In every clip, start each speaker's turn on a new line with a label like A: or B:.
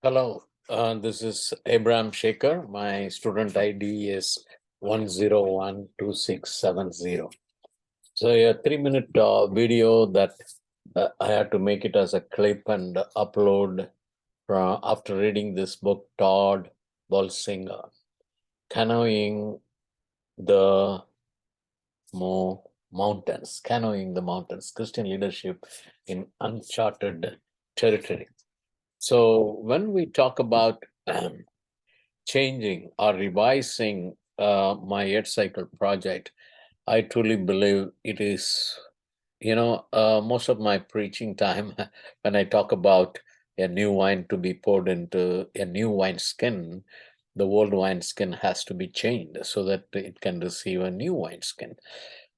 A: Hello, this is Abraham Sekhar. My student ID is 1012670. So a 3-minute video that I had to make it as a clip and upload after reading this book, Todd Bolsinger, Canoeing the Canoeing the Mountains, Christian Leadership in Uncharted Territory. So when we talk about changing or revising my Ed Cycle project, I truly believe it is, most of my preaching time when I talk about a new wine to be poured into a new wine skin, the old wine skin has to be changed so that it can receive a new wine skin.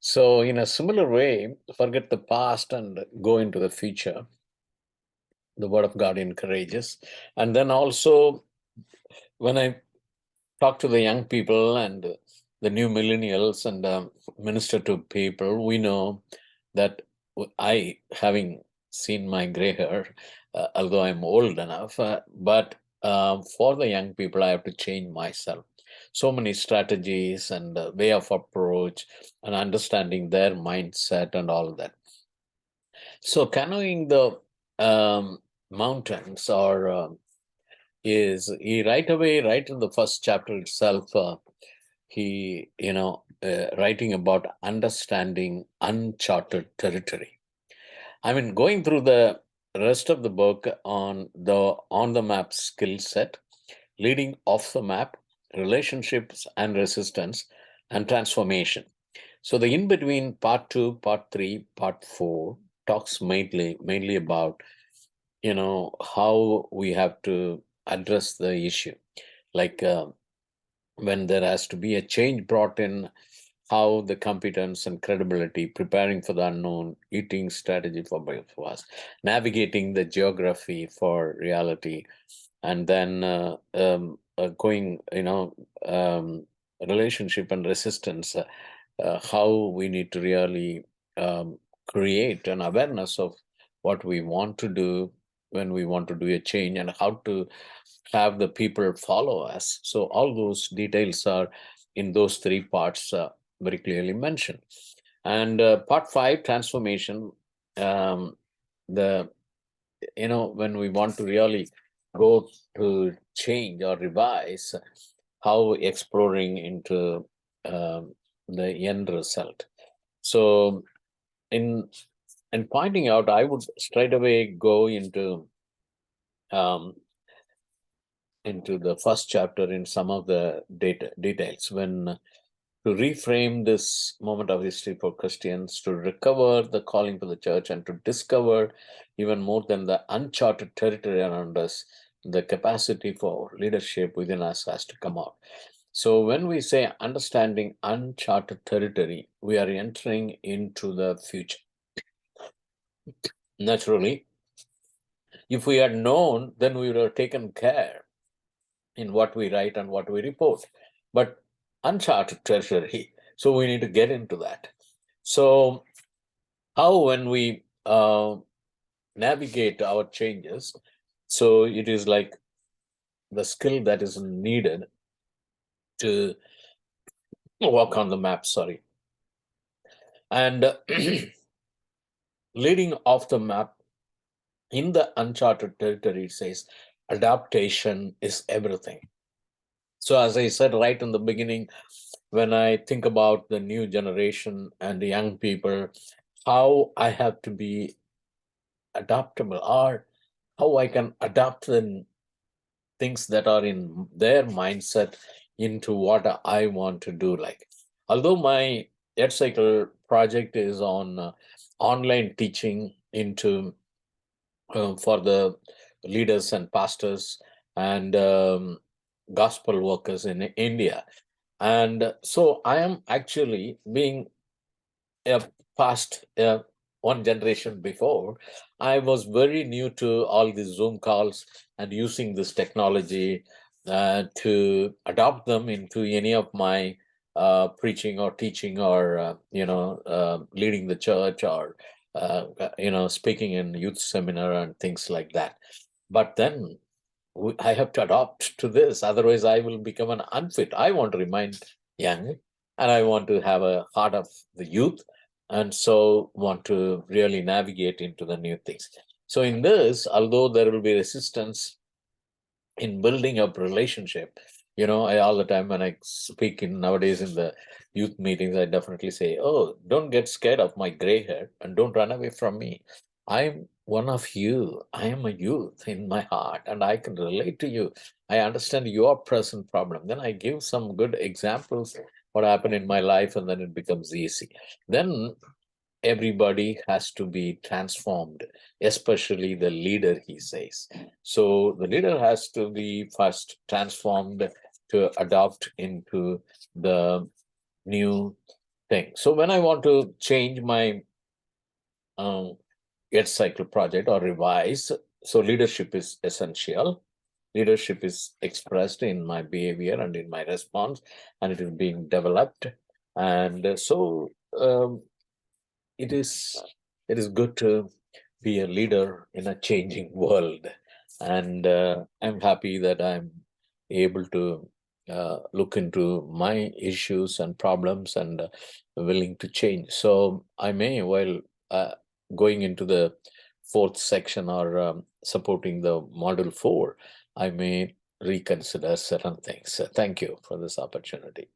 A: So, in a similar way, forget the past and go into the future. The Word of God encourages. And then also, when I talk to the young people and the new millennials and minister to people, we know that I, having seen my gray hair, although I'm old enough, but for the young people, I have to change myself. So many strategies and way of approach and understanding their mindset and all that. So canoeing the mountains or is he right away, right in the first chapter itself, he, writing about understanding uncharted territory. I mean, going through the rest of the book on the map skill set, leading off the map, relationships and resistance, and transformation. So the in between part two, part three, part four talks mainly about how we have to address the issue, like when there has to be a change brought in, how the competence and credibility, preparing for the unknown, eating strategy for breakfast, navigating the geography for reality, and then going, relationship and resistance, how we need to really create an awareness of what we want to do when we want to do a change and how to have the people follow us. So all those details are in those three parts very clearly mentioned. And part five, transformation. The when we want to really go to change or revise, how exploring into the end result. So in pointing out, I would straight away go um, into the first chapter in some of the details when to reframe this moment of history for Christians, to recover the calling for the church, and to discover even more than the uncharted territory around us, the capacity for leadership within us has to come out. So when we say understanding uncharted territory, we are entering into the future. Naturally, if we had known, then we would have taken care in what we write and what we report. But uncharted territory, so we need to get into that. So, how when we navigate our changes, so it is like the skill that is needed to walk on the map, sorry. And leading off the map in the uncharted territory, it says adaptation is everything. So, as I said right in the beginning, when I think about the new generation and the young people, how I have to be adaptable or how I can adapt the things that are in their mindset into what I want to do. Like, although my Ed Cycle project is on online teaching into for the leaders and pastors and gospel workers in India. And so I am actually being a past one generation before, I was very new to all these Zoom calls and using this technology to adopt them into any of my preaching or teaching or leading the church or speaking in youth seminar and things like that. But then I have to adopt to this, otherwise I will become an unfit. I want to remain young, and I want to have a heart of the youth, and so want to really navigate into the new things. So in this, although there will be resistance in building up relationship, I all the time when I speak in nowadays in the youth meetings, I definitely say, oh, don't get scared of my gray hair and don't run away from me. I'm one of you. I am a youth in my heart and I can relate to you. I understand your present problem. Then I give some good examples what happened in my life, and then it becomes easy. Then everybody has to be transformed, especially the leader, he says. So the leader has to be first transformed to adopt into the new thing. So when I want to change my Get Cycle project or revise, so leadership is essential. Leadership is expressed in my behavior and in my response, and it is being developed. And so it is good to be a leader in a changing world, and I'm happy that I'm able to look into my issues and problems, and willing to change. So I may, while uh, going into the fourth section, or supporting the module 4, I may reconsider certain things. Thank you for this opportunity.